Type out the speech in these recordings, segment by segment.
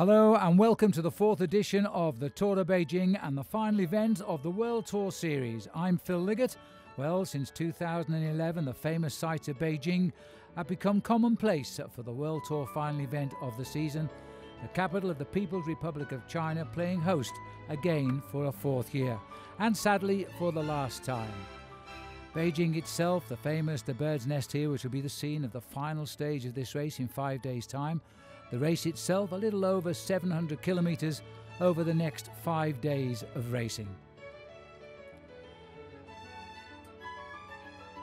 Hello and welcome to the fourth edition of the Tour de Beijing and the final event of the World Tour Series. I'm Phil Liggett. Well, since 2011, the famous sights of Beijing have become commonplace for the World Tour final event of the season, the capital of the People's Republic of China playing host again for a fourth year, and sadly for the last time. Beijing itself, the famous The Bird's Nest here, which will be the scene of the final stage of this race in 5 days' time. The race itself a little over 700 kilometres over the next 5 days of racing.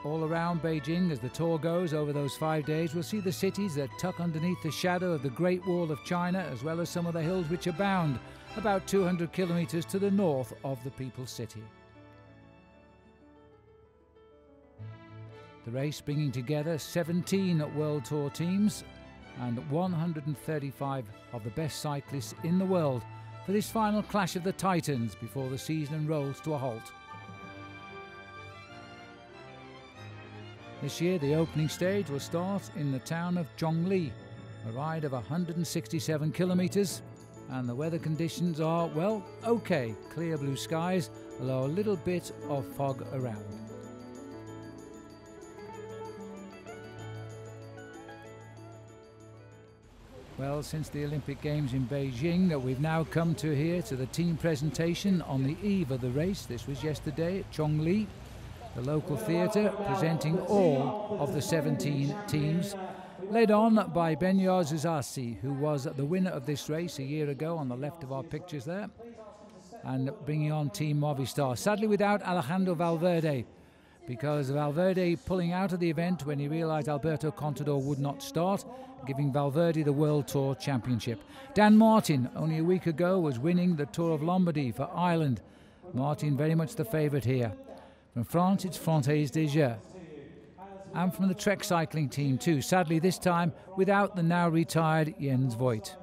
All around Beijing, as the tour goes over those 5 days, we'll see the cities that tuck underneath the shadow of the Great Wall of China, as well as some of the hills which abound about 200 kilometres to the north of the People's City. The race bringing together 17 World Tour teams and 135 of the best cyclists in the world for this final clash of the Titans before the season rolls to a halt. This year the opening stage will start in the town of Zhongli, a ride of 167 kilometres, and the weather conditions are, well, okay, clear blue skies, although a little bit of fog around. Well, since the Olympic Games in Beijing, we've now come to the team presentation on the eve of the race. This was yesterday at Zhongli, the local theatre, presenting all of the 17 teams, led on by Benyo Zuzasi, who was the winner of this race a year ago on the left of our pictures there, and bringing on Team Movistar. Sadly without Alejandro Valverde, because Valverde pulling out of the event when he realised Alberto Contador would not start, giving Valverde the World Tour Championship. Dan Martin, only a week ago, was winning the Tour of Lombardy for Ireland. Martin very much the favourite here. From France, it's Française des Jeux. And from the Trek cycling team too, sadly this time without the now retired Jens Voigt.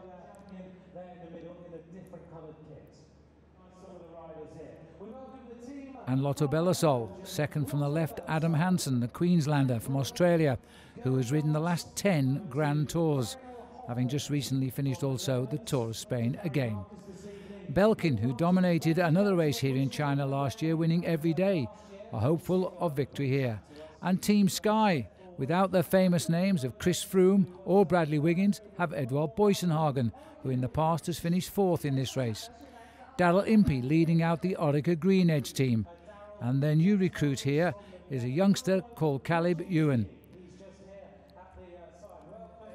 And Lotto Belisol, second from the left, Adam Hansen, the Queenslander from Australia, who has ridden the last 10 Grand Tours, having just recently finished also the Tour of Spain again. Belkin, who dominated another race here in China last year, winning every day, are hopeful of victory here. And Team Sky, without their famous names of Chris Froome or Bradley Wiggins, have Edward Boysenhagen, who in the past has finished fourth in this race. Daryl Impey leading out the Orica Green Edge team. And their new recruit here is a youngster called Caleb Ewan.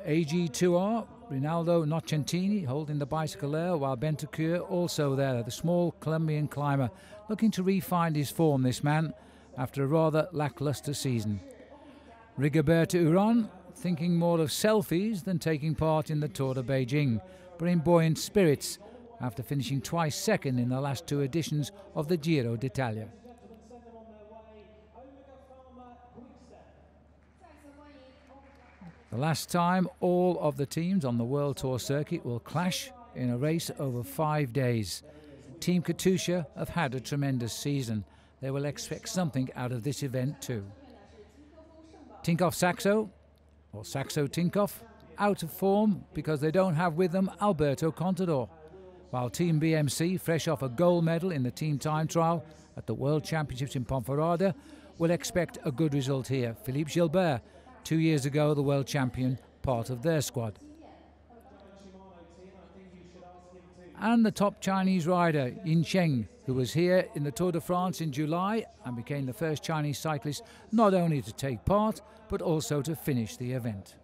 AG2R, Rinaldo Nocentini holding the bicycle there, while Bentancur also there, the small Colombian climber, looking to re-find his form, this man, after a rather lacklustre season. Rigoberto Urán thinking more of selfies than taking part in the Tour de Beijing, but in buoyant spirits after finishing twice second in the last two editions of the Giro d'Italia. The last time all of the teams on the World Tour circuit will clash in a race over 5 days. Team Katusha have had a tremendous season. They will expect something out of this event too. Tinkoff Saxo, or Saxo Tinkoff, out of form because they don't have with them Alberto Contador. While Team BMC, fresh off a gold medal in the team time trial at the World Championships in Ponferrada, will expect a good result here. Philippe Gilbert, 2 years ago the world champion, part of their squad. And the top Chinese rider, Yin Cheng, who was here in the Tour de France in July and became the first Chinese cyclist not only to take part, but also to finish the event.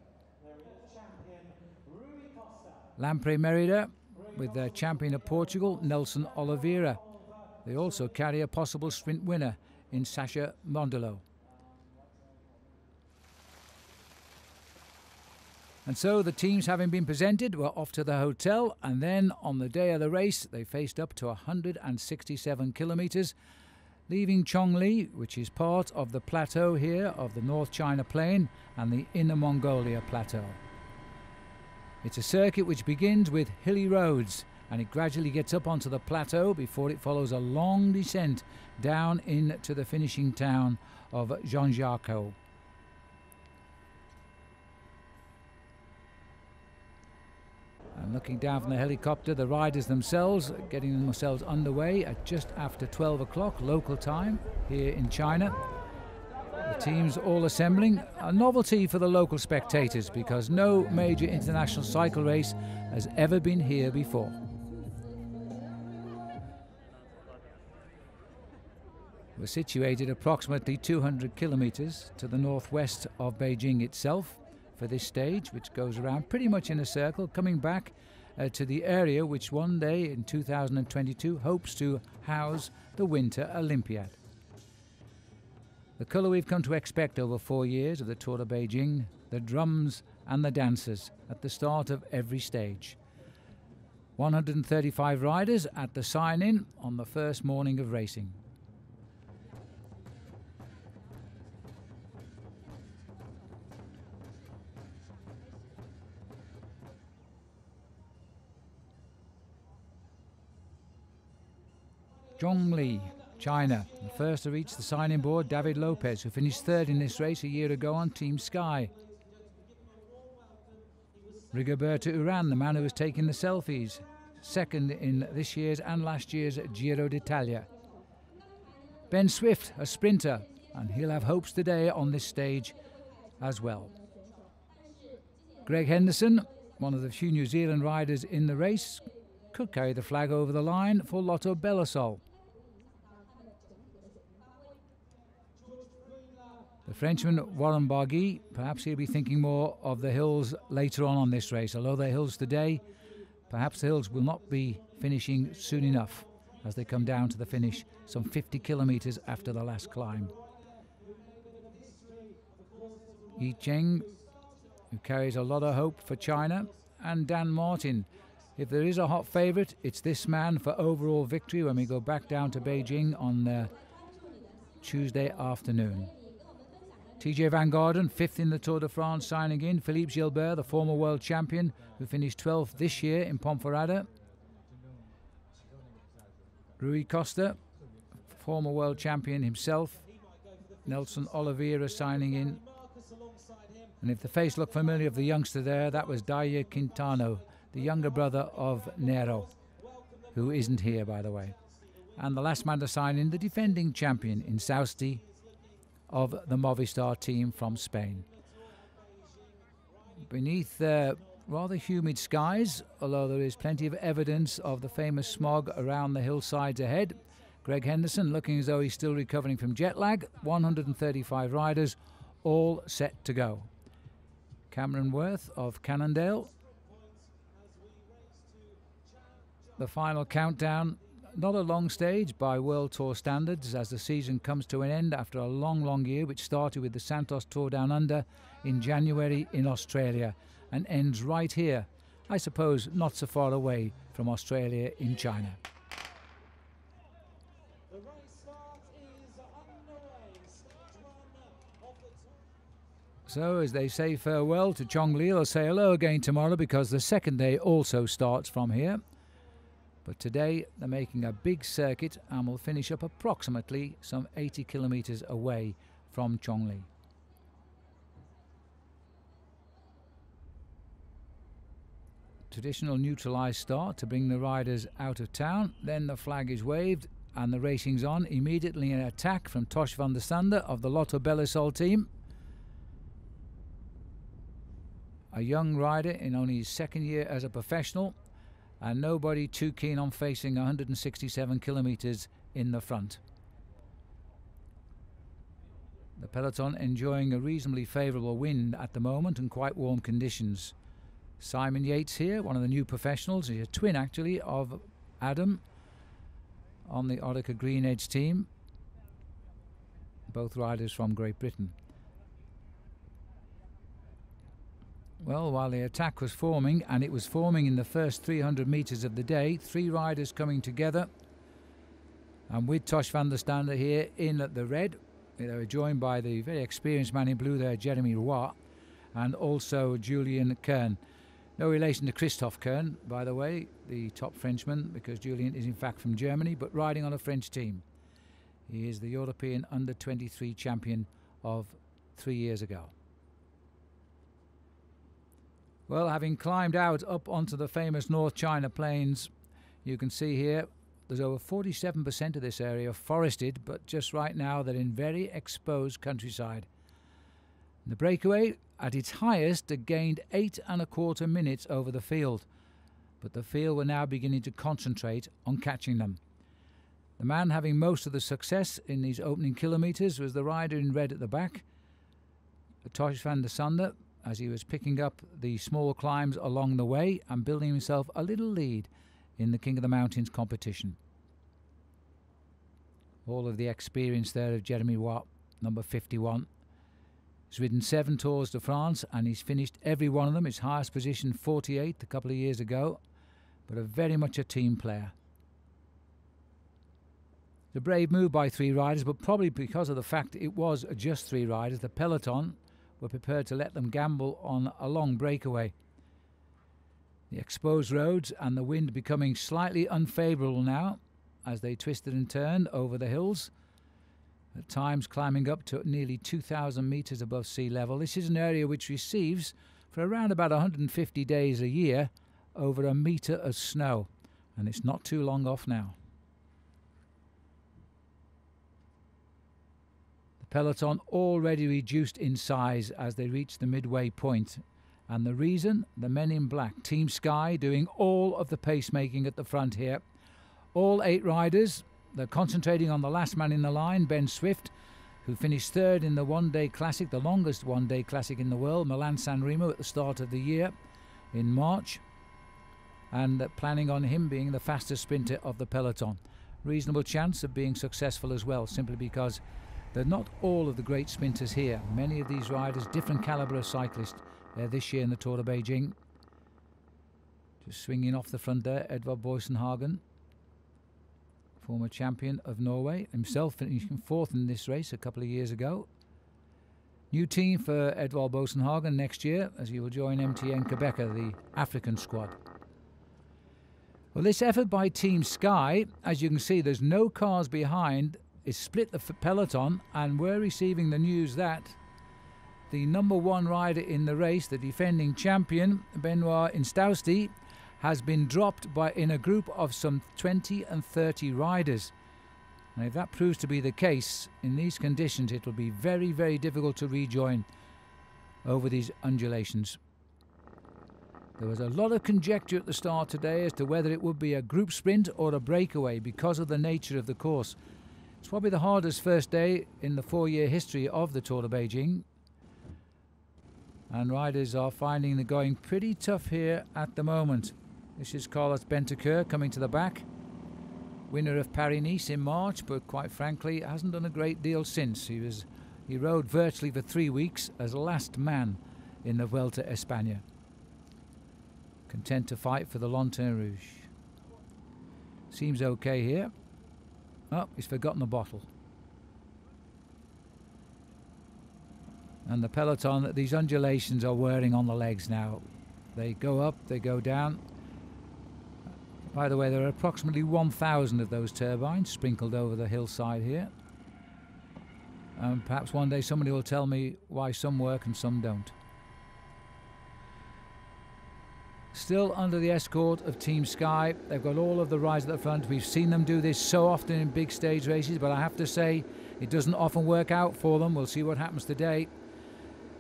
Lampre Merida, with their champion of Portugal, Nelson Oliveira. They also carry a possible sprint winner in Sasha Mondolo. And so the teams, having been presented, were off to the hotel, and then on the day of the race they faced up to 167 kilometres, leaving Zhongli, which is part of the plateau here of the North China Plain and the Inner Mongolia Plateau. It's a circuit which begins with hilly roads and it gradually gets up onto the plateau before it follows a long descent down into the finishing town of Zhangjiakou. And Looking down from the helicopter, the riders themselves getting themselves underway at just after 12 o'clock local time here in China. The teams all assembling, a novelty for the local spectators because no major international cycle race has ever been here before. We're situated approximately 200 kilometers to the northwest of Beijing itself for this stage, which goes around pretty much in a circle, coming back to the area which one day in 2022 hopes to house the Winter Olympiad. The colour we've come to expect over 4 years of the Tour of Beijing, the drums and the dancers at the start of every stage. 135 riders at the sign-in on the first morning of racing. Zhongli, China, the first to reach the sign-in board, David Lopez, who finished third in this race a year ago on Team Sky. Rigoberto Urán, the man who was taking the selfies, second in this year's and last year's Giro d'Italia. Ben Swift, a sprinter, and he'll have hopes today on this stage as well. Greg Henderson, one of the few New Zealand riders in the race, could carry the flag over the line for Lotto Belisol. The Frenchman Warren Barguil, perhaps he'll be thinking more of the hills later on this race. Although they're hills today, perhaps the hills will not be finishing soon enough as they come down to the finish some 50 kilometres after the last climb. Yi Cheng, who carries a lot of hope for China, and Dan Martin. If there is a hot favourite, it's this man for overall victory when we go back down to Beijing on Tuesday afternoon. TJ Van Garderen, 5th in the Tour de France, signing in. Philippe Gilbert, the former world champion, who finished 12th this year in Ponferrada. Rui Costa, former world champion himself. Nelson Oliveira signing in. And if the face looked familiar of the youngster there, that was Daya Quintano, the younger brother of Nero, who isn't here, by the way. And the last man to sign in, the defending champion in Sausti of the Movistar team from Spain. Beneath rather humid skies, although there is plenty of evidence of the famous smog around the hillsides ahead, Greg Henderson looking as though he's still recovering from jet lag. 135 riders, all set to go. Cameron Worth of Cannondale. The final countdown, not a long stage by World Tour standards, as the season comes to an end after a long year, which started with the Santos Tour Down Under in January in Australia and ends right here, I suppose not so far away from Australia in China. So as they say farewell to Zhongli, they'll say hello again tomorrow because the second day also starts from here. But today they're making a big circuit and will finish up approximately some 80 kilometres away from Zhongli. Traditional neutralised start to bring the riders out of town. Then the flag is waved and the racing's on. Immediately an attack from Tosh van der Sande of the Lotto Belisol team. A young rider in only his second year as a professional, and nobody too keen on facing 167 kilometres in the front. The peloton enjoying a reasonably favourable wind at the moment and quite warm conditions. Simon Yates here, one of the new professionals. He's a twin actually of Adam on the Orica Green Edge team. Both riders from Great Britain. Well, while the attack was forming, and it was forming in the first 300 metres of the day, 3 riders coming together. And with Tosh van der Sande here in the red, they were joined by the very experienced man in blue there, Jeremy Roy, and also Julien Kern. No relation to Christophe Kern, by the way, the top Frenchman, because Julien is in fact from Germany, but riding on a French team. He is the European under-23 champion of 3 years ago. Well, having climbed out up onto the famous North China Plains, you can see here there's over 47% of this area forested, but just right now they're in very exposed countryside. The breakaway at its highest had gained 8¼ minutes over the field, but the field were now beginning to concentrate on catching them. The man having most of the success in these opening kilometres was the rider in red at the back, Tosh van der Sande, as he was picking up the small climbs along the way and building himself a little lead in the King of the Mountains competition. All of the experience there of Jeremy Watt, number 51. He's ridden 7 Tours de France and he's finished every one of them. His highest position 48th a couple of years ago, but very much a team player. It's a brave move by 3 riders, but probably because of the fact it was just 3 riders, the peloton were prepared to let them gamble on a long breakaway. The exposed roads and the wind becoming slightly unfavourable now as they twisted and turned over the hills, at times climbing up to nearly 2,000 metres above sea level. This is an area which receives, for around about 150 days a year, over 1 metre of snow, and it's not too long off now. The peloton already reduced in size as they reached the midway point, and the reason, the men in black, Team Sky, doing all of the pacemaking at the front here. All 8 riders, they're concentrating on the last man in the line, Ben Swift, who finished 3rd in the one-day classic, the longest one-day classic in the world, Milan-San Remo, at the start of the year in March, and planning on him being the fastest sprinter of the peloton. Reasonable chance of being successful as well, simply because they're not all of the great sprinters here. Many of these riders, different calibre of cyclists this year in the Tour of Beijing. Just swinging off the front there, Edvard Boasson-Hagen, former champion of Norway, himself finishing 4th in this race a couple of years ago. New team for Edvard Boasson-Hagen next year, as he will join MTN Quebecer, the African squad. Well, this effort by Team Sky, as you can see, there's no cars behind. It's split the peloton, and we're receiving the news that the number 1 rider in the race, the defending champion, Benoit Instausti, has been dropped in a group of some 20 and 30 riders. And if that proves to be the case, in these conditions, it will be very, very difficult to rejoin over these undulations. There was a lot of conjecture at the start today as to whether it would be a group sprint or a breakaway because of the nature of the course. It's probably the hardest first day in the 4-year history of the Tour of Beijing. And riders are finding the going pretty tough here at the moment. This is Carlos Bentancur coming to the back. Winner of Paris-Nice in March, but quite frankly hasn't done a great deal since. He rode virtually for 3 weeks as last man in the Vuelta a España. Content to fight for the Lanterne Rouge. Seems okay here. Oh, he's forgotten the bottle. And the peloton, these undulations are wearing on the legs now. They go up, they go down. By the way, there are approximately 1,000 of those turbines sprinkled over the hillside here. And perhaps one day somebody will tell me why some work and some don't. Still under the escort of Team Sky. They've got all of the riders at the front. We've seen them do this so often in big stage races, but I have to say it doesn't often work out for them. We'll see what happens today.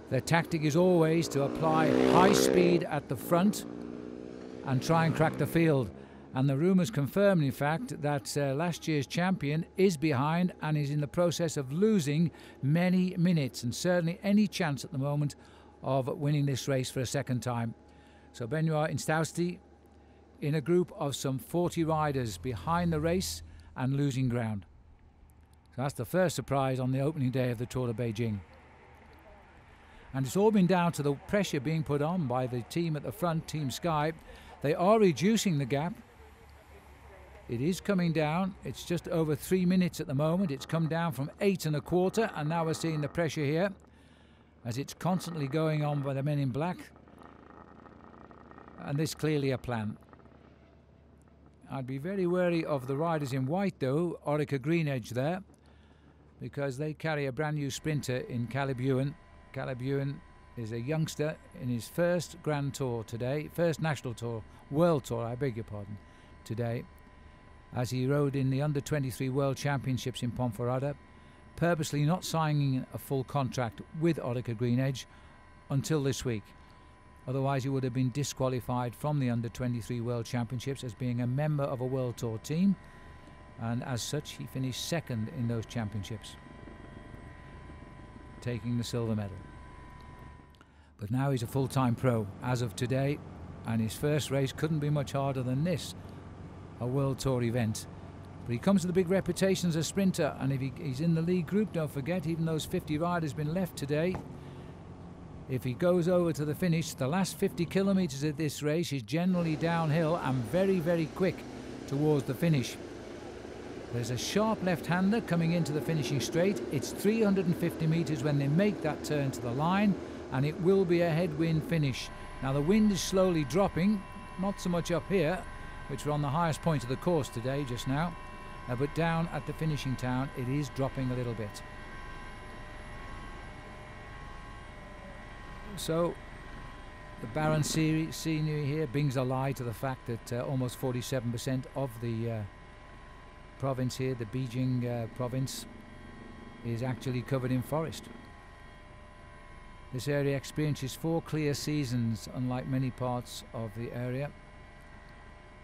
Their tactic is always to apply high speed at the front and try and crack the field. And the rumours confirm, in fact, that last year's champion is behind and is in the process of losing many minutes, and certainly any chance at the moment of winning this race for a second time. So Benoit Instausti in a group of some 40 riders behind the race and losing ground. So that's the first surprise on the opening day of the Tour of Beijing. And it's all been down to the pressure being put on by the team at the front, Team Sky. They are reducing the gap. It is coming down. It's just over 3 minutes at the moment. It's come down from 8¼ and now we're seeing the pressure here as it's constantly going on by the men in black. And this clearly a plan. I'd be very wary of the riders in white though, Orica Greenedge there, because they carry a brand new sprinter in Caleb Ewan. Caleb Ewan is a youngster in his first Grand Tour today, first National Tour, World Tour, I beg your pardon, today, as he rode in the Under-23 World Championships in Ponferrada, purposely not signing a full contract with Orica Greenedge until this week. Otherwise he would have been disqualified from the Under-23 World Championships as being a member of a World Tour team, and as such he finished second in those championships, taking the silver medal. But now he's a full-time pro as of today, and his first race couldn't be much harder than this, a World Tour event. But he comes with a big reputation as a sprinter, and if he's in the lead group, don't forget, even though those 50 riders been left today, if he goes over to the finish, the last 50 kilometres of this race is generally downhill and very, very quick towards the finish. There's a sharp left-hander coming into the finishing straight. It's 350 metres when they make that turn to the line, and it will be a headwind finish. Now the wind is slowly dropping, not so much up here, which we're on the highest point of the course today just now, but down at the finishing town it is dropping a little bit. So the barren scenery here brings a lie to the fact that almost 47% of the province here, the Beijing province, is actually covered in forest. This area experiences 4 clear seasons, unlike many parts of the area,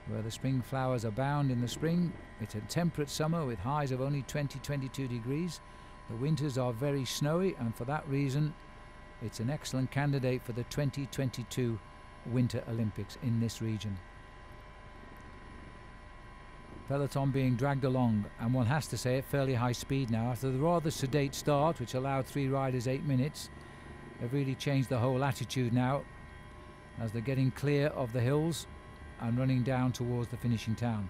where the spring flowers abound in the spring. It's a temperate summer with highs of only 20-22 degrees. The winters are very snowy, and for that reason it's an excellent candidate for the 2022 Winter Olympics in this region. Peloton being dragged along, and one has to say at fairly high speed now. After the rather sedate start, which allowed 3 riders 8 minutes, they've really changed the whole attitude now as they're getting clear of the hills and running down towards the finishing town.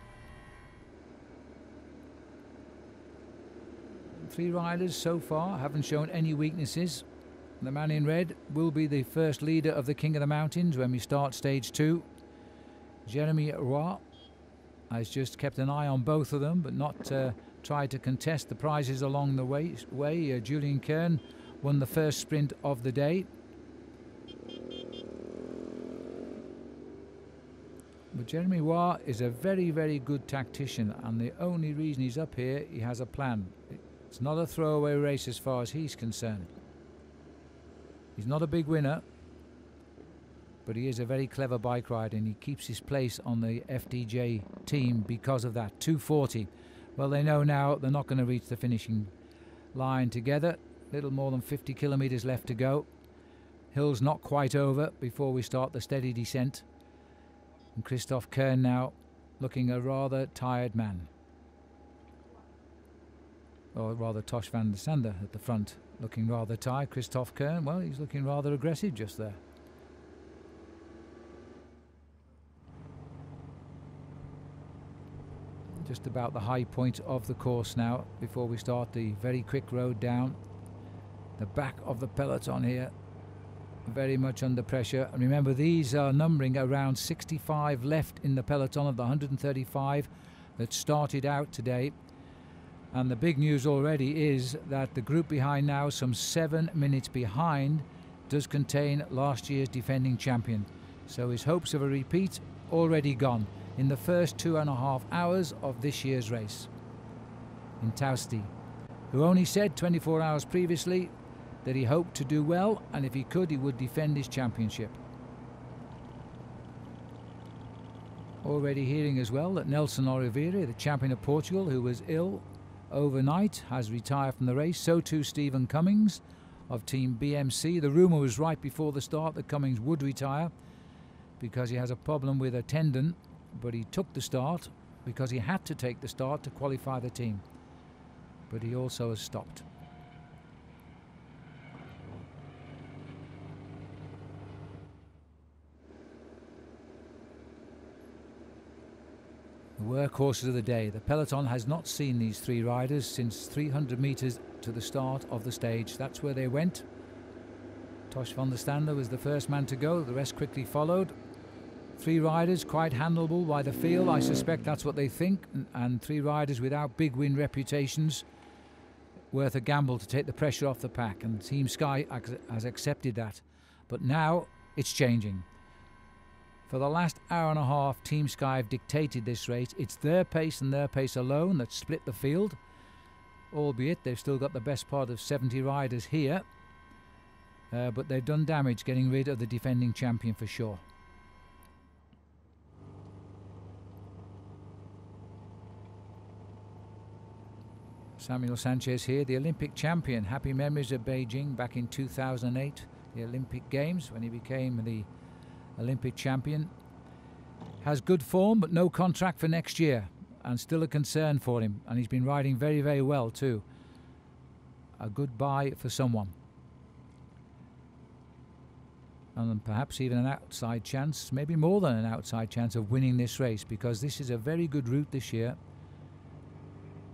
3 riders so far haven't shown any weaknesses. The man in red will be the first leader of the King of the Mountains when we start stage 2. Jeremy Roy has just kept an eye on both of them, but not tried to contest the prizes along the way. Julian Kern won the first sprint of the day. But Jeremy Roy is a very, very good tactician, and the only reason he's up here, he has a plan. It's not a throwaway race as far as he's concerned. He's not a big winner, but he is a very clever bike rider, and he keeps his place on the FDJ team because of that. 2:40. Well, they know now they're not going to reach the finishing line together. Little more than 50 kilometres left to go. Hill's not quite over before we start the steady descent. And Christoph Kern now looking a rather tired man. Or rather Tosh van der Sande at the front, looking rather tired. Christoph Kern, well, he's looking rather aggressive just there. Just about the high point of the course now before we start the very quick road down. The back of the peloton here, very much under pressure. And remember, these are numbering around 65 left in the peloton of the 135 that started out today. And the big news already is that the group behind now, some 7 minutes behind, does contain last year's defending champion. So his hopes of a repeat already gone in the first 2.5 hours of this year's race. In Tausti, who only said 24 hours previously that he hoped to do well, and if he could, he would defend his championship. Already hearing as well that Nelson Oliveira, the champion of Portugal, who was ill overnight, has retired from the race. So too Stephen Cummings of Team BMC. The rumour was right before the start that Cummings would retire because he has a problem with a tendon, but he took the start because he had to take the start to qualify the team. But he also has stopped. The workhorses of the day. The peloton has not seen these 3 riders since 300 metres to the start of the stage. That's where they went. Tosh van der Sande was the first man to go. The rest quickly followed. 3 riders quite handleable by the field. I suspect that's what they think. And 3 riders without big win reputations. Worth a gamble to take the pressure off the pack. And Team Sky has accepted that. But now it's changing. For the last hour and a half, Team Sky have dictated this race. It's their pace and their pace alone that split the field, albeit they've still got the best part of 70 riders here. But they've done damage getting rid of the defending champion for sure. Samuel Sanchez here, the Olympic champion. Happy memories of Beijing back in 2008, the Olympic Games, when he became the Olympic champion. Has good form but no contract for next year, and still a concern for him, and he's been riding very, very well too. A good buy for someone, and perhaps even an outside chance, maybe more than an outside chance, of winning this race, because this is a very good route this year.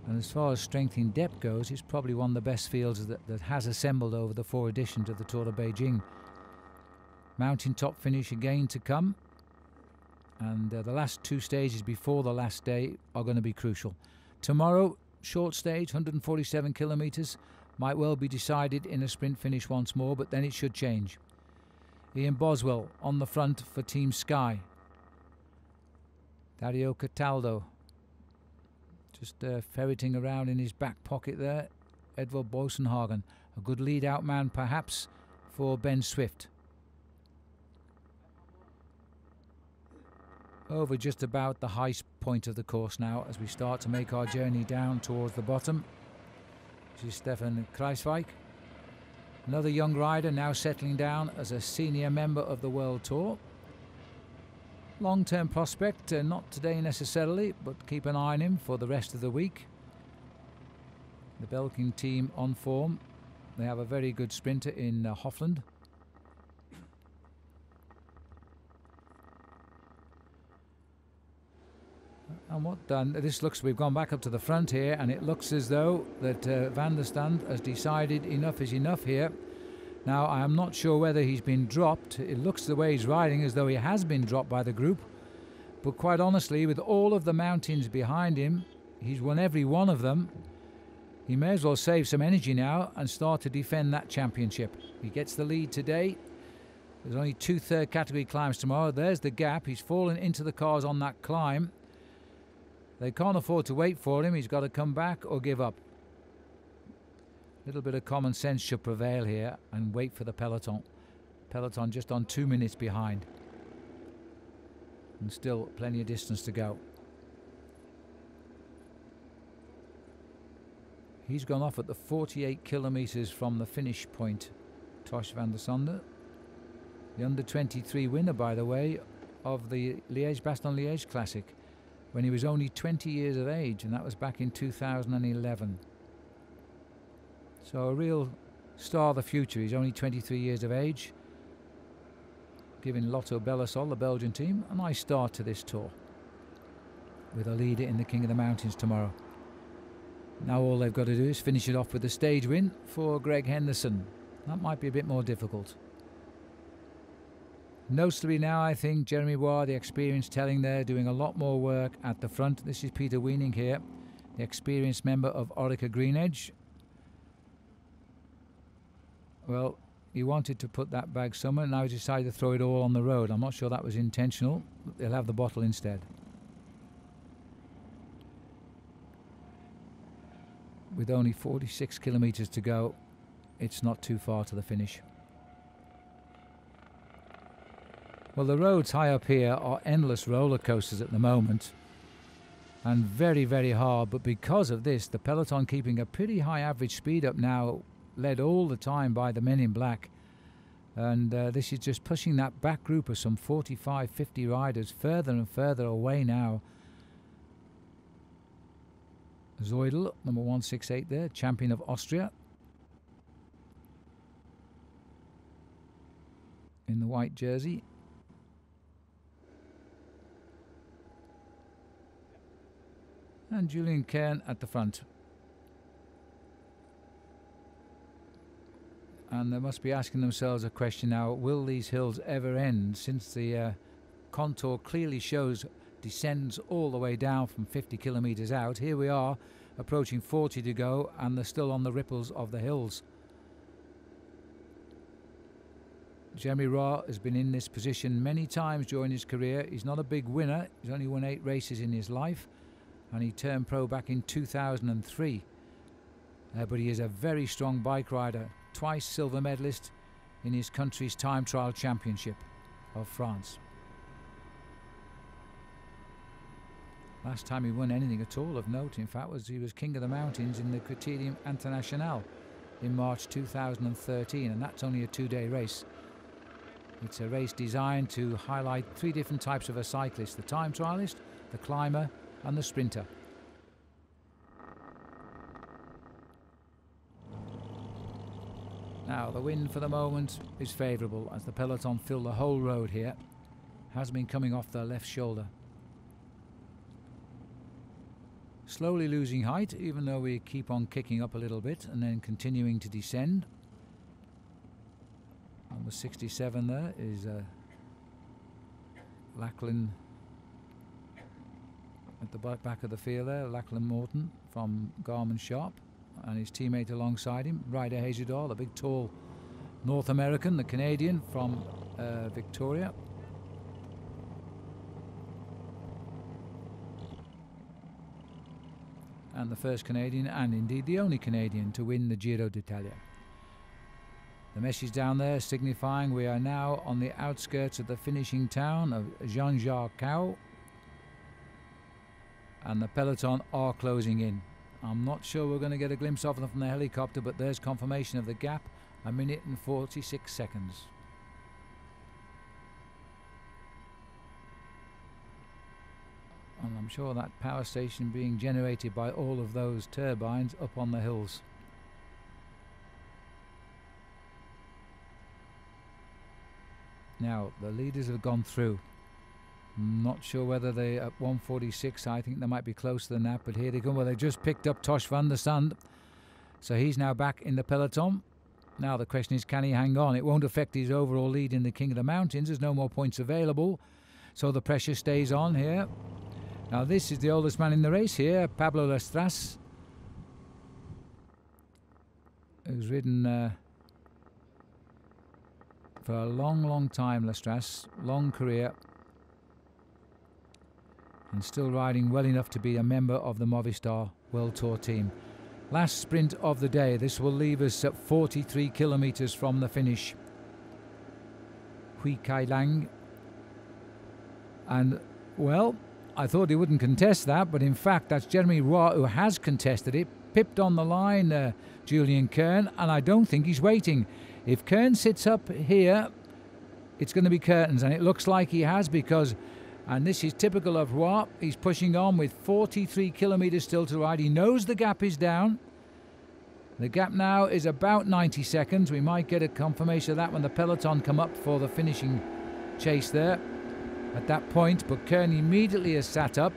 And as far as strength in depth goes, it's probably one of the best fields that has assembled over the 4 editions of the Tour de Beijing. Mountaintop finish again to come. And the last 2 stages before the last day are going to be crucial. Tomorrow, short stage, 147 kilometres. Might well be decided in a sprint finish once more, but then it should change. Ian Boswell on the front for Team Sky. Dario Cataldo just ferreting around in his back pocket there. Edvard Bosenhagen, a good lead-out man perhaps for Ben Swift. Over just about the high point of the course now as we start to make our journey down towards the bottom. This is Stefan Kruijswijk. Another young rider now settling down as a senior member of the World Tour. Long-term prospect, not today necessarily, but keep an eye on him for the rest of the week. The Belkin team on form. They have a very good sprinter in Hofland. And this looks, we've gone back up to the front here, and it looks as though that Van der Stand has decided enough is enough here. Now, I am not sure whether he's been dropped. It looks the way he's riding as though he has been dropped by the group. But quite honestly, with all of the mountains behind him, he's won every one of them. He may as well save some energy now and start to defend that championship. He gets the lead today. There's only 2 third category climbs tomorrow. There's the gap. He's fallen into the cars on that climb. They can't afford to wait for him. He's got to come back or give up. A little bit of common sense should prevail here and wait for the peloton. Peloton just on 2 minutes behind. And still plenty of distance to go. He's gone off at the 48 kilometres from the finish point. Tosh van der Sande. The under-23 winner, by the way, of the Liège-Bastogne-Liège Classic, when he was only 20 years of age, and that was back in 2011. So a real star of the future. He's only 23 years of age, giving Lotto Belisol, the Belgian team, a nice start to this tour, with a leader in the King of the Mountains tomorrow. Now all they've got to do is finish it off with a stage win for Greg Henderson. That might be a bit more difficult. Noticeably now, I think, Jeremy Ward, the experienced telling there, doing a lot more work at the front. This is Peter Weening here, the experienced member of Orica Greenedge. Well, he wanted to put that bag somewhere, now he decided to throw it all on the road. I'm not sure that was intentional. They'll have the bottle instead. With only 46 kilometres to go, it's not too far to the finish. Well, the roads high up here are endless roller coasters at the moment, and very, very hard. But because of this, the peloton keeping a pretty high average speed up now, led all the time by the men in black. And this is just pushing that back group of some 45, 50 riders further and further away now. Zeudel, number 168 there, champion of Austria, in the white jersey. And Julian Kern at the front. And they must be asking themselves a question now, will these hills ever end, since the contour clearly shows descends all the way down from 50 kilometres out. Here we are approaching 40 to go, and they're still on the ripples of the hills. Jeremy Roy has been in this position many times during his career. He's not a big winner. He's only won 8 races in his life, and he turned pro back in 2003. But he is a very strong bike rider, twice silver medalist in his country's time trial championship of France. Last time he won anything at all of note, in fact, was he was King of the Mountains in the Critérium International in March 2013, and that's only a 2-day race. It's a race designed to highlight 3 different types of a cyclist: the time trialist, the climber and the sprinter. Now the wind for the moment is favourable as the peloton fill the whole road here. Has been coming off the left shoulder. Slowly losing height, even though we keep on kicking up a little bit and then continuing to descend. Number 67 there is Lachlan at the back of the field there, Lachlan Morton from Garmin Sharp, and his teammate alongside him, Ryder Hazardall, the big tall North American, the Canadian from Victoria. And the first Canadian, and indeed the only Canadian, to win the Giro d'Italia. The message down there signifying we are now on the outskirts of the finishing town of Giant-Shimano, and the peloton are closing in. I'm not sure we're going to get a glimpse of them from the helicopter, but there's confirmation of the gap, 1 minute and 46 seconds. And I'm sure that power station being generated by all of those turbines up on the hills. Now the leaders have gone through. Not sure whether they at 1:46. I think they might be closer than that, but here they come. Well, they just picked up Tosh van der Sande, so he's now back in the peloton. Now the question is, can he hang on? It won't affect his overall lead in the King of the Mountains. There's no more points available, so the pressure stays on here. Now this is the oldest man in the race here, Pablo Lestras, who's ridden for a long time. Lestras, long career, and still riding well enough to be a member of the Movistar World Tour team. Last sprint of the day. This will leave us at 43 kilometers from the finish. Hui Kai Lang, and well, I thought he wouldn't contest that, but in fact that's Jeremy Roy who has contested it. Pipped on the line, Julian Kern, and I don't think he's waiting. If Kern sits up here, it's going to be curtains, and it looks like he has, because, and this is typical of Roy, he's pushing on with 43 kilometers still to ride. He knows the gap is down. The gap now is about 90 seconds. We might get a confirmation of that when the peloton come up for the finishing chase there at that point, but Kern immediately has sat up.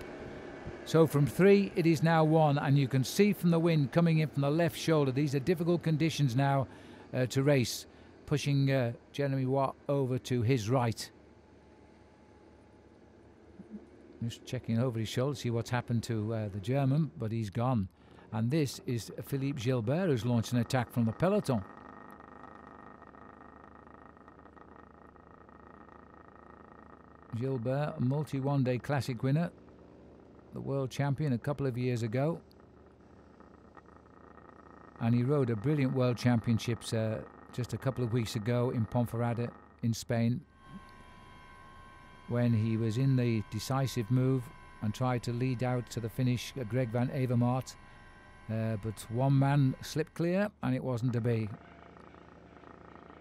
So from 3 it is now 1, and you can see from the wind coming in from the left shoulder, these are difficult conditions now to race, pushing Jeremy Watt over to his right. Just checking over his shoulder, see what's happened to the German, but he's gone. And this is Philippe Gilbert, who's launched an attack from the peloton. Gilbert, a multi-one-day classic winner, the world champion a couple of years ago, and he rode a brilliant world championships just a couple of weeks ago in Ponferrada in Spain, when he was in the decisive move and tried to lead out to the finish Greg van Avermaet, but one man slipped clear and it wasn't to be.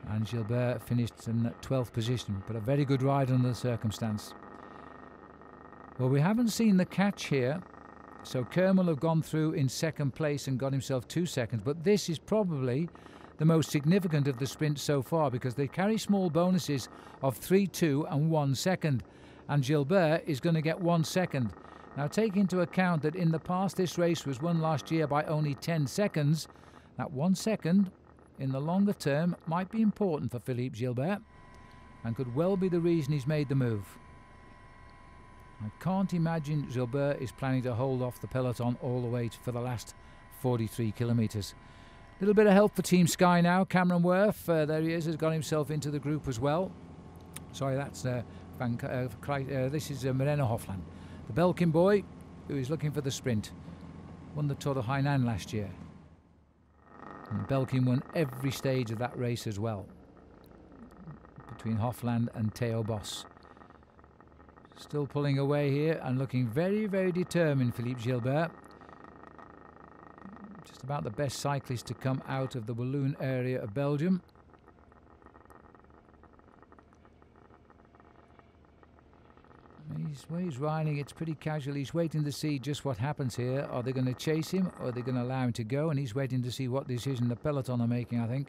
And Gilbert finished in 12th position, but a very good ride under the circumstance. Well, we haven't seen the catch here, so Kern will have gone through in 2nd place and got himself 2 seconds, but this is probably the most significant of the sprints so far, because they carry small bonuses of 3, 2 and 1 second, and Gilbert is going to get 1 second. Now take into account that in the past this race was won last year by only 10 seconds. That 1 second in the longer term might be important for Philippe Gilbert, and could well be the reason he's made the move. I can't imagine Gilbert is planning to hold off the peloton all the way for the last 43 kilometres. Little bit of help for Team Sky now. Cameron Worth, there he is, has got himself into the group as well. Sorry, that's this is Moreno Hofland, the Belkin boy who is looking for the sprint. Won the Tour of Hainan last year. And Belkin won every stage of that race as well, between Hofland and Theo Bos. Still pulling away here and looking very, very determined, Philippe Gilbert. Just about the best cyclist to come out of the Walloon area of Belgium. He's riding, it's pretty casual. He's waiting to see just what happens here. Are they going to chase him or are they going to allow him to go? And he's waiting to see what decision the peloton are making, I think.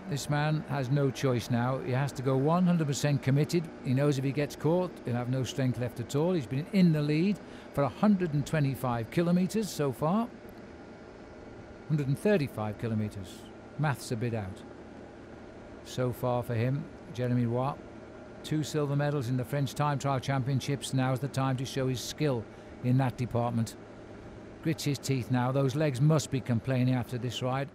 This man has no choice now. He has to go 100% committed. He knows if he gets caught, he'll have no strength left at all. He's been in the lead for 125 kilometres so far. 135 kilometres. Math's a bit out. So far for him, Jeremy Roy. 2 silver medals in the French Time Trial Championships. Now is the time to show his skill in that department. Grits his teeth now. Those legs must be complaining after this ride.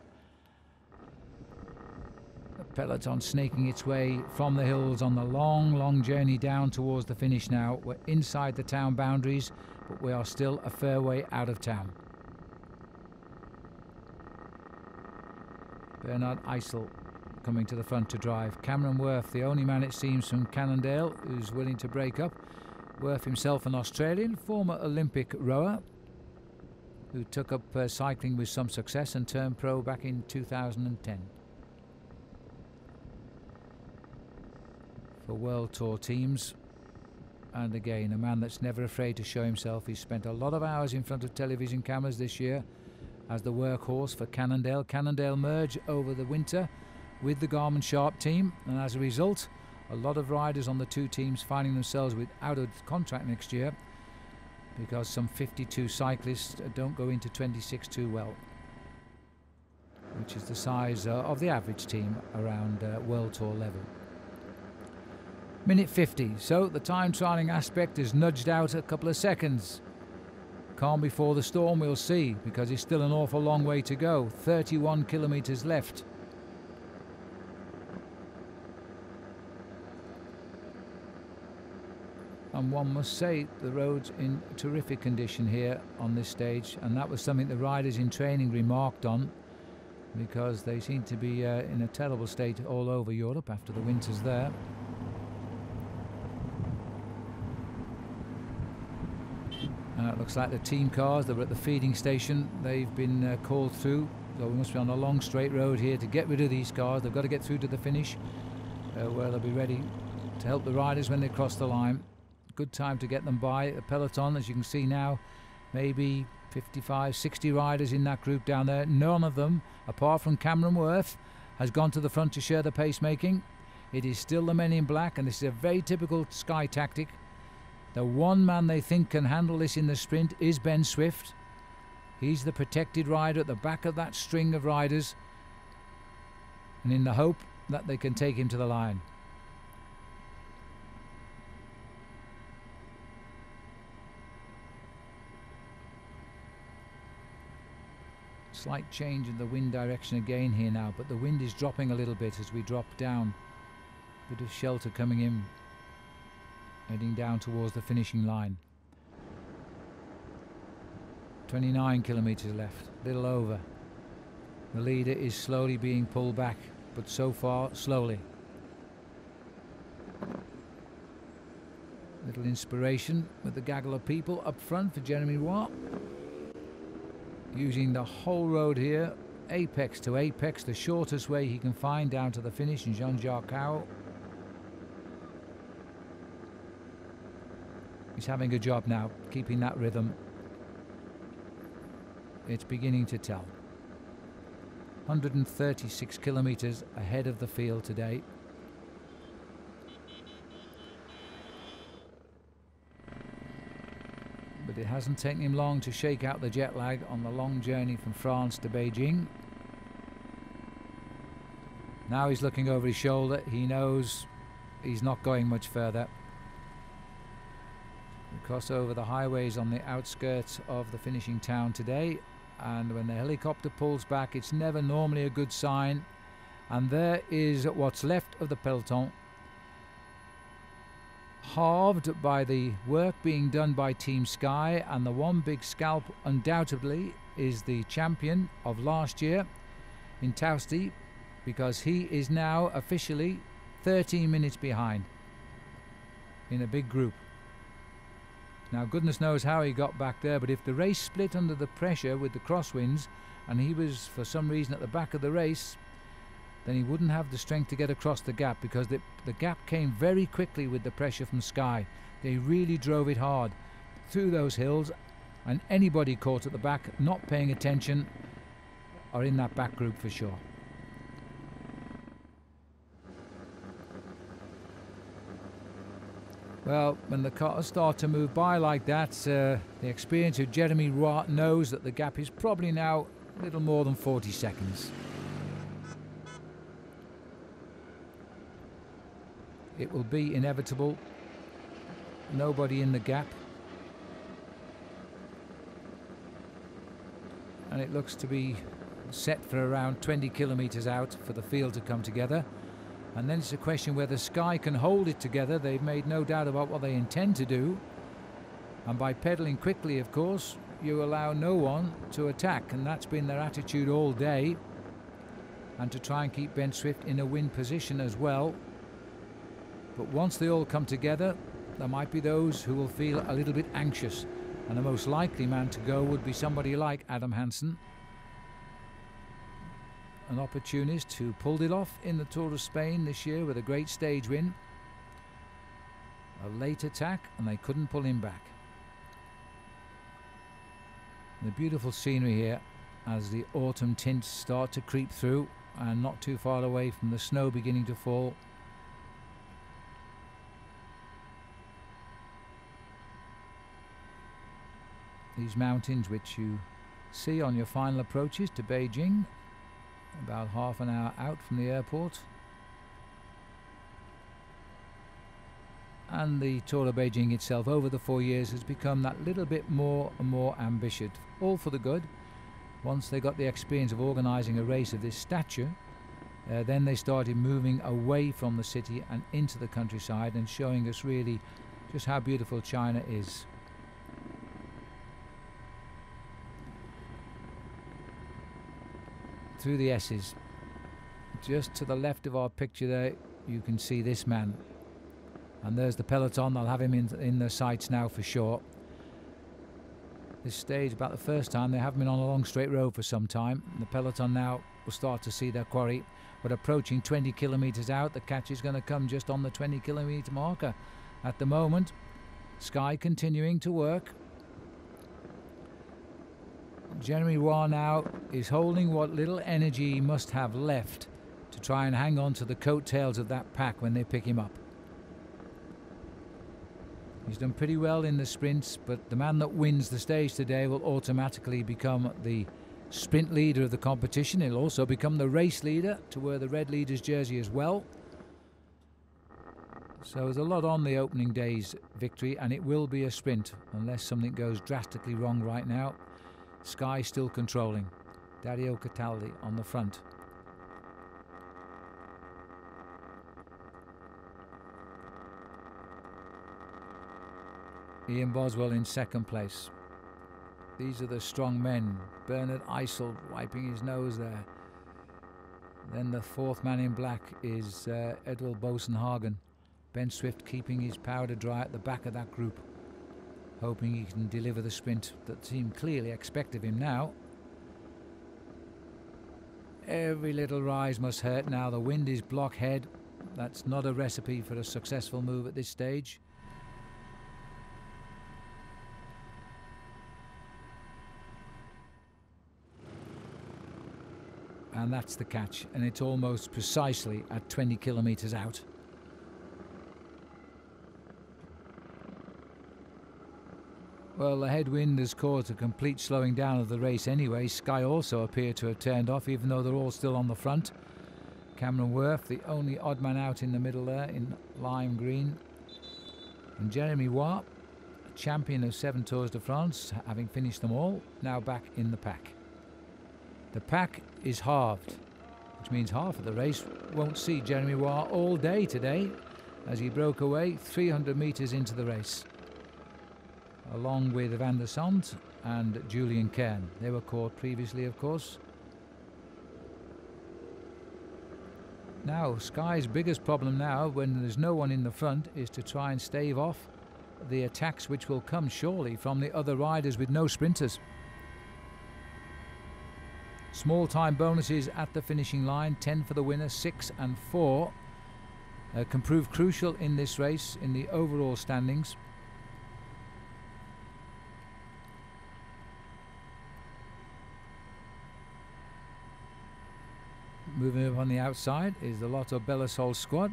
The peloton snaking its way from the hills on the long, long journey down towards the finish now. We're inside the town boundaries, but we are still a fair way out of town. Bernard Eisel coming to the front to drive. Cameron Worth, the only man it seems from Cannondale who's willing to break up. Worth himself an Australian, former Olympic rower, who took up cycling with some success and turned pro back in 2010. For World Tour teams. And again, a man that's never afraid to show himself. He's spent a lot of hours in front of television cameras this year as the workhorse for Cannondale. Cannondale merge over the winter with the Garmin Sharp team, and as a result a lot of riders on the two teams finding themselves without a contract next year because some 52 cyclists don't go into 26 too well, which is the size of the average team around World Tour level. Minute 50, so the time trialling aspect is nudged out a couple of seconds. Calm before the storm, we'll see, because it's still an awful long way to go. 31 kilometres left. And one must say the road's in terrific condition here on this stage, and that was something the riders in training remarked on, because they seem to be in a terrible state all over Europe after the winters there. It looks like the team cars that were at the feeding station, they've been called through, so we must be on a long straight road here to get rid of these cars. They've got to get through to the finish where they'll be ready to help the riders when they cross the line. Good time to get them by. The peloton, as you can see now, maybe 55, 60 riders in that group down there. None of them, apart from Cameron Worth, has gone to the front to share the pacemaking. It is still the men in black, and this is a very typical Sky tactic. The one man they think can handle this in the sprint is Ben Swift. He's the protected rider at the back of that string of riders, and in the hope that they can take him to the line. Slight change in the wind direction again here now, but the wind is dropping a little bit as we drop down. Bit of shelter coming in, heading down towards the finishing line. 29 kilometres left, little over. The leader is slowly being pulled back, but so far slowly. Little inspiration with the gaggle of people up front for Jeremy Roy. Using the whole road here, apex to apex, the shortest way he can find down to the finish in Jean-Jacques Cau. He's having a job now, keeping that rhythm. It's beginning to tell. 136 kilometres ahead of the field today. But it hasn't taken him long to shake out the jet lag on the long journey from France to Beijing. Now he's looking over his shoulder. He knows he's not going much further. We cross over the highways on the outskirts of the finishing town today, and when the helicopter pulls back, it's never normally a good sign. And there is what's left of the peloton, halved by the work being done by Team Sky, and the one big scalp undoubtedly is the champion of last year in Tausti, because he is now officially 13 minutes behind in a big group. Now goodness knows how he got back there, but if the race split under the pressure with the crosswinds and he was for some reason at the back of the race, then he wouldn't have the strength to get across the gap, because the gap came very quickly with the pressure from Sky. They really drove it hard through those hills, and anybody caught at the back not paying attention are in that back group for sure. Well, when the cars start to move by like that, the experience of Jeremy Roy knows that the gap is probably now a little more than 40 seconds. It will be inevitable. Nobody in the gap. And it looks to be set for around 20 kilometres out for the field to come together. And then it's a question whether Sky can hold it together. They've made no doubt about what they intend to do. And by pedalling quickly, of course, you allow no one to attack. And that's been their attitude all day. And to try and keep Ben Swift in a win position as well. But once they all come together, there might be those who will feel a little bit anxious. And the most likely man to go would be somebody like Adam Hansen, an opportunist who pulled it off in the Tour of Spain this year with a great stage win. A late attack, and they couldn't pull him back. The beautiful scenery here as the autumn tints start to creep through, and not too far away from the snow beginning to fall. These mountains which you see on your final approaches to Beijing, about half an hour out from the airport. And the Tour of Beijing itself over the 4 years has become that little bit more and more ambitious, all for the good. Once they got the experience of organising a race of this stature, then they started moving away from the city and into the countryside and showing us really just how beautiful China is. Through the S's, just to the left of our picture there, you can see this man, and there's the peloton. They'll have him in their sights now for sure. This stage, about the first time, they haven't been on a long straight road for some time. The peloton now will start to see their quarry, but approaching 20 kilometres out, the catch is going to come just on the 20 kilometre marker. At the moment, Sky continuing to work. Jeremy Roy now is holding what little energy he must have left to try and hang on to the coattails of that pack when they pick him up. He's done pretty well in the sprints, but the man that wins the stage today will automatically become the sprint leader of the competition. He'll also become the race leader to wear the red leader's jersey as well. So there's a lot on the opening day's victory, and it will be a sprint unless something goes drastically wrong right now. Sky still controlling. Dario Cataldi on the front. Ian Boswell in second place. These are the strong men. Bernard Eisel wiping his nose there. Then the fourth man in black is Edward Bosenhagen. Ben Swift keeping his powder dry at the back of that group, hoping he can deliver the sprint that the team clearly expect of him now. Every little rise must hurt now. The wind is blockhead. That's not a recipe for a successful move at this stage. And that's the catch, and it's almost precisely at 20 kilometres out. Well, the headwind has caused a complete slowing down of the race anyway. Sky also appear to have turned off, even though they're all still on the front. Cameron Worth, the only odd man out in the middle there in lime green. And Jeremy Roy, champion of 7 Tours de France, having finished them all, now back in the pack. The pack is halved, which means half of the race won't see Jeremy Waugh all day today, as he broke away 300 metres into the race, along with Van der Sant and Julian Kern. They were caught previously, of course. Now, Sky's biggest problem now, when there's no one in the front, is to try and stave off the attacks which will come surely from the other riders with no sprinters. Small time bonuses at the finishing line, 10 for the winner, 6 and 4, can prove crucial in this race in the overall standings. Moving up on the outside is the Lotto Belisol squad.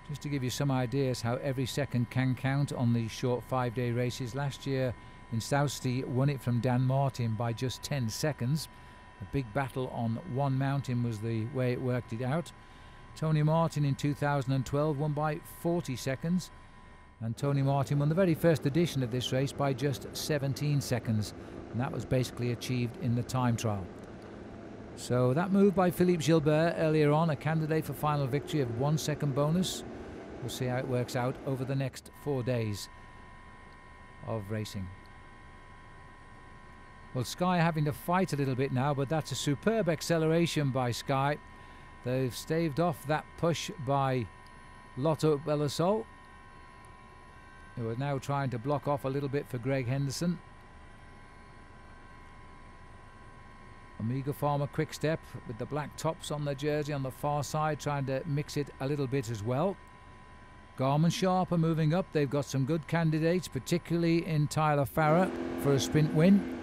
Just to give you some ideas how every second can count on these short 5-day races. Last year in Southsea won it from Dan Martin by just 10 seconds. A big battle on one mountain was the way it worked it out. Tony Martin in 2012 won by 40 seconds. And Tony Martin won the very first edition of this race by just 17 seconds. And that was basically achieved in the time trial. So that move by Philippe Gilbert earlier on, a candidate for final victory of 1 second bonus. We'll see how it works out over the next 4 days of racing. Well, Sky having to fight a little bit now, but that's a superb acceleration by Sky. They've staved off that push by Lotto Belisol, who are now trying to block off a little bit for Greg Henderson. Omega Pharma Quick Step with the black tops on their jersey on the far side, trying to mix it a little bit as well. Garmin Sharp are moving up. They've got some good candidates, particularly in Tyler Farrar for a sprint win.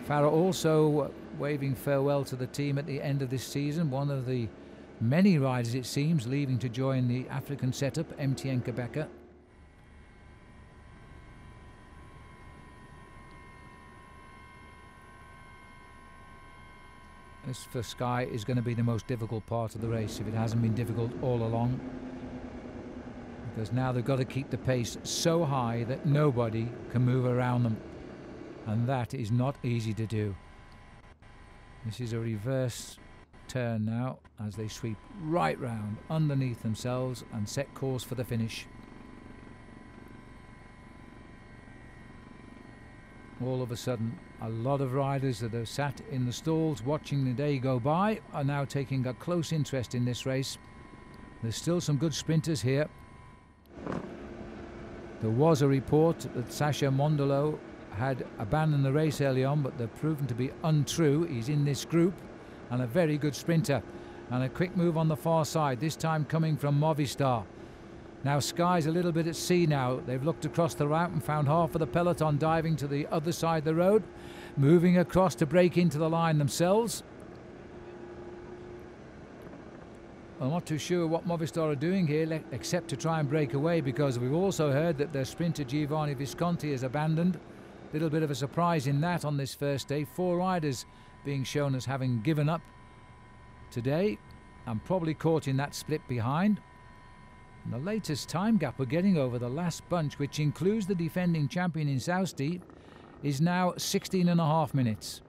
Farrar also waving farewell to the team at the end of this season. One of the many riders, it seems, leaving to join the African setup, MTN Quebecer. This for Sky is going to be the most difficult part of the race, if it hasn't been difficult all along, because now they've got to keep the pace so high that nobody can move around them, and that is not easy to do. This is a reverse turn now as they sweep right round underneath themselves and set course for the finish. All of a sudden, a lot of riders that have sat in the stalls watching the day go by are now taking a close interest in this race. There's still some good sprinters here. There was a report that Sasha Mondolo had abandoned the race early on, but they're proven to be untrue. He's in this group and a very good sprinter. And a quick move on the far side, this time coming from Movistar. Now Sky's a little bit at sea now. They've looked across the route and found half of the peloton diving to the other side of the road, moving across to break into the line themselves. I'm not too sure what Movistar are doing here, except to try and break away, because we've also heard that their sprinter Giovanni Visconti has abandoned. A little bit of a surprise in that on this first day. 4 riders being shown as having given up today, and probably caught in that split behind. And the latest time gap we're getting over the last bunch, which includes the defending champion in Southsea, is now 16.5 minutes.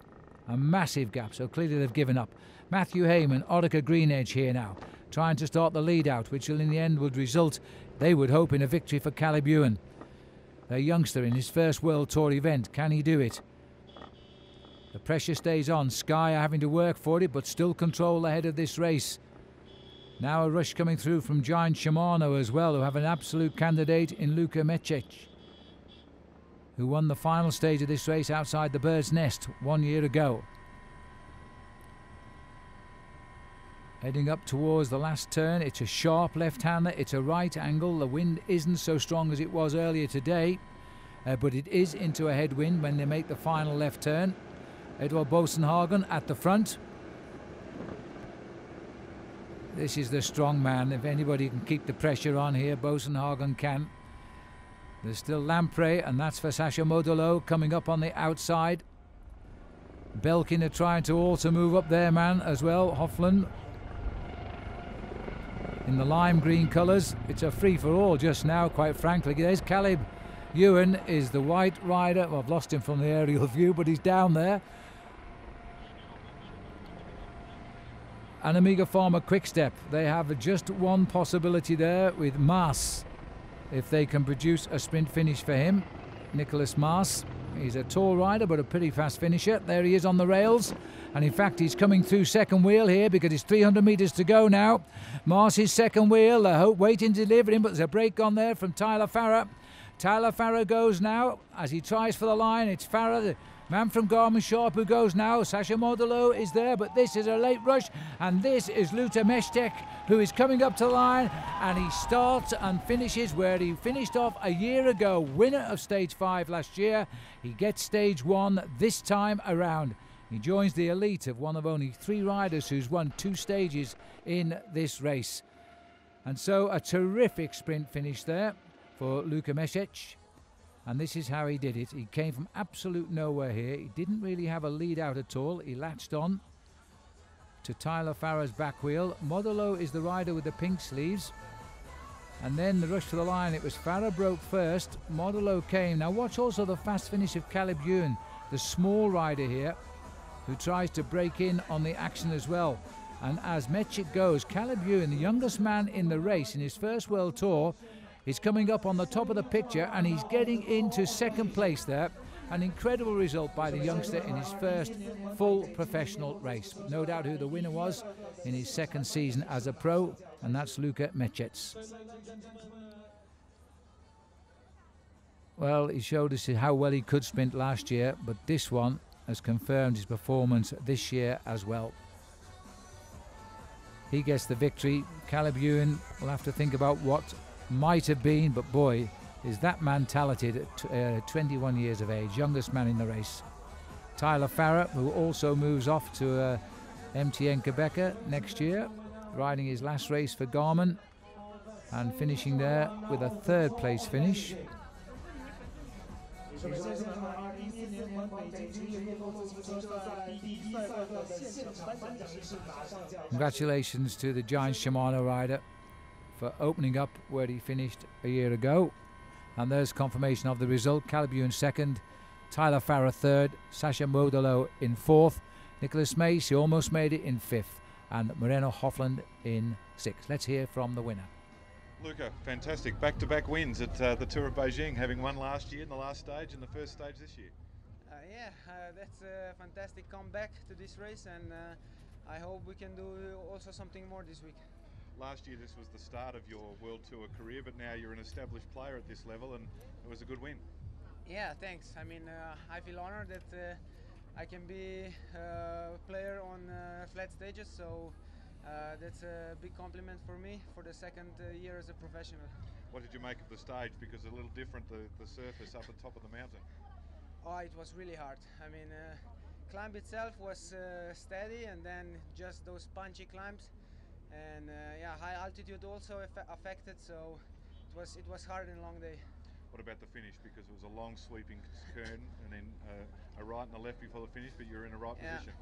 A massive gap, so clearly they've given up. Matthew Heyman, Orica Greenedge here now, trying to start the lead out, which in the end would result, they would hope, in a victory for Caleb Ewan. A youngster in his first World Tour event. Can he do it? The pressure stays on. Sky are having to work for it, but still control ahead of this race. Now a rush coming through from Giant-Shimano as well, who have an absolute candidate in Luka Mecic, who won the final stage of this race outside the Bird's Nest 1 year ago. Heading up towards the last turn, it's a sharp left-hander, it's a right angle. The wind isn't so strong as it was earlier today, but it is into a headwind when they make the final left turn. Edward Bosenhagen at the front. This is the strong man. If anybody can keep the pressure on here, Bosenhagen can. There's still Lamprey, and that's for Sasha Modolo coming up on the outside. Belkin are trying to also move up their man as well, Hofland. In the lime green colours, it's a free-for-all just now, quite frankly. There's Caleb Ewan is the white rider. Well, I've lost him from the aerial view, but he's down there. And Amiga Farmer Quickstep, they have just one possibility there with Maas, if they can produce a sprint finish for him. Nicholas Maas, he's a tall rider but a pretty fast finisher. There he is on the rails, and in fact he's coming through second wheel here because it's 300 metres to go now. Maas's second wheel, waiting to deliver him, but there's a break on there from Tyler Farrer. Tyler Farrer goes now as he tries for the line. It's Farrer, the man from Garmin Sharp, who goes now. Sasha Modelo is there, but this is a late rush, and this is Luta Mestek, who is coming up to the line, and he starts and finishes where he finished off a year ago, winner of stage 5 last year. He gets stage 1 this time around. He joins the elite of one of only 3 riders who's won 2 stages in this race. And so a terrific sprint finish there for Luka Mesec. And this is how he did it. He came from absolute nowhere here. He didn't really have a lead out at all. He latched on to Tyler Farrer's back wheel. Modelo is the rider with the pink sleeves. And then the rush to the line, it was Farrer broke first. Modelo came. Now watch also the fast finish of Caleb Ewan, the small rider here, who tries to break in on the action as well. And as Mesec goes, Caleb Ewan, the youngest man in the race in his first World Tour, is coming up on the top of the picture, and he's getting into second place there. An incredible result by the youngster in his first full professional race. No doubt who the winner was in his second season as a pro, and that's Luka Mesec. Well, he showed us how well he could sprint last year, but this one has confirmed his performance this year as well. He gets the victory. Caleb Ewan will have to think about what might have been, but boy, is that man talented at 21 years of age, youngest man in the race. Tyler Farrer, who also moves off to MTN Quebec next year, riding his last race for Garmin and finishing there with a 3rd place finish. Congratulations to the Giant-Shimano rider for opening up where he finished a year ago. And there's confirmation of the result. Caleb Ewan 2nd, Tyler Farrer 3rd, Sasha Modelo in 4th, Nicholas Mace, he almost made it, in 5th, and Moreno Hofland in 6th. Let's hear from the winner. Luka, fantastic. Back-to-back wins at the Tour of Beijing, having won last year in the last stage and the first stage this year. That's a fantastic comeback to this race, and I hope we can do also something more this week. Last year this was the start of your World Tour career, but now you're an established player at this level, and it was a good win. Yeah, thanks. I mean, I feel honored that I can be a player on flat stages, so that's a big compliment for me for the 2nd year as a professional. What did you make of the stage? Because a little different, the surface up at top of the mountain. Oh, it was really hard. I mean, climb itself was steady, and then just those punchy climbs. And yeah, high altitude also affected, so it was hard and long day. What about the finish? Because it was a long sweeping turn and then a right and a left before the finish, but you're in a right position.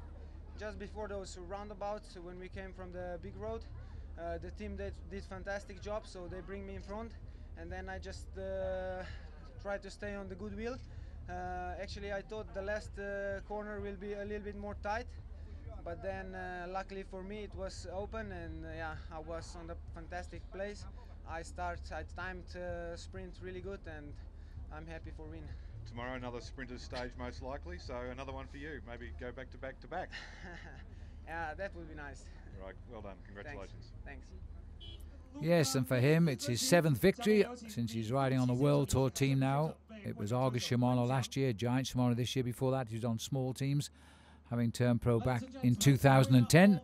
Just before those roundabouts, when we came from the big road, the team did fantastic job, so they bring me in front, and then I just tried to stay on the good wheel. Actually, I thought the last corner will be a little bit more tight, but then luckily for me it was open, and yeah, I was on the fantastic place. I timed sprint really good, and I'm happy for win. Tomorrow another sprinter's stage most likely, so another one for you. Maybe go back to back to back. Yeah, that would be nice. Right, well done, congratulations. Thanks. Yes, and for him it's his 7th victory since he's riding on a World Tour team now. It was Giant-Shimano last year, Giant-Shimano this year. Before that he was on small teams, having turned pro back in 2010.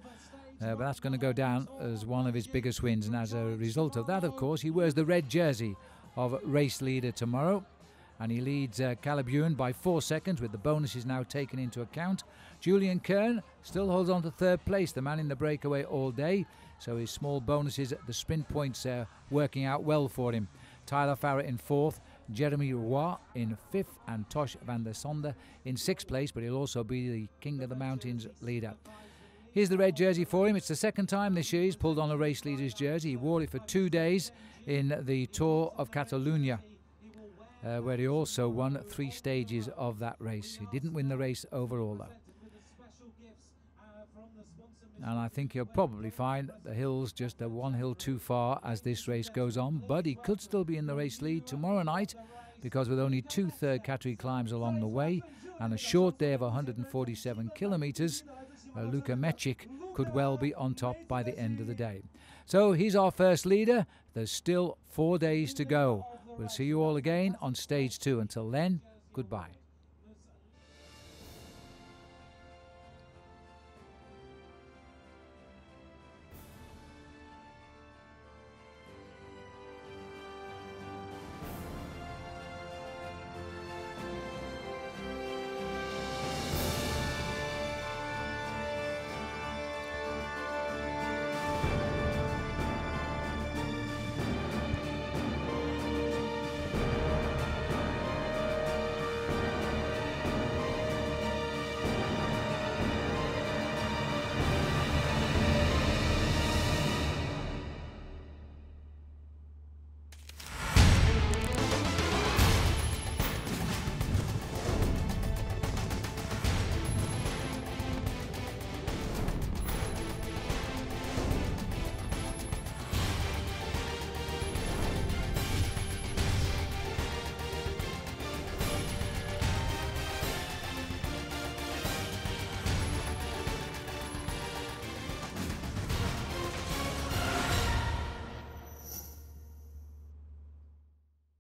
But that's going to go down as one of his biggest wins, and as a result of that, of course, he wears the red jersey of race leader tomorrow, and he leads Caleb Ewan by 4 seconds, with the bonuses now taken into account. Julian Kern still holds on to 3rd place, the man in the breakaway all day, so his small bonuses at the sprint points working out well for him. Tyler Farrer in 4th, Jeremy Roy in 5th, and Tosh van der Sonde in 6th place, but he'll also be the King of the Mountains leader. Here's the red jersey for him. It's the 2nd time this year he's pulled on a race leader's jersey. He wore it for 2 days in the Tour of Catalonia. where he also won 3 stages of that race. He didn't win the race overall though. And I think he'll probably find the hills just one hill too far as this race goes on, but he could still be in the race lead tomorrow night, because with only 2 third category climbs along the way and a short day of 147 kilometres, Luka Mecic could well be on top by the end of the day. So he's our first leader. There's still 4 days to go. We'll see you all again on stage 2. Until then, goodbye.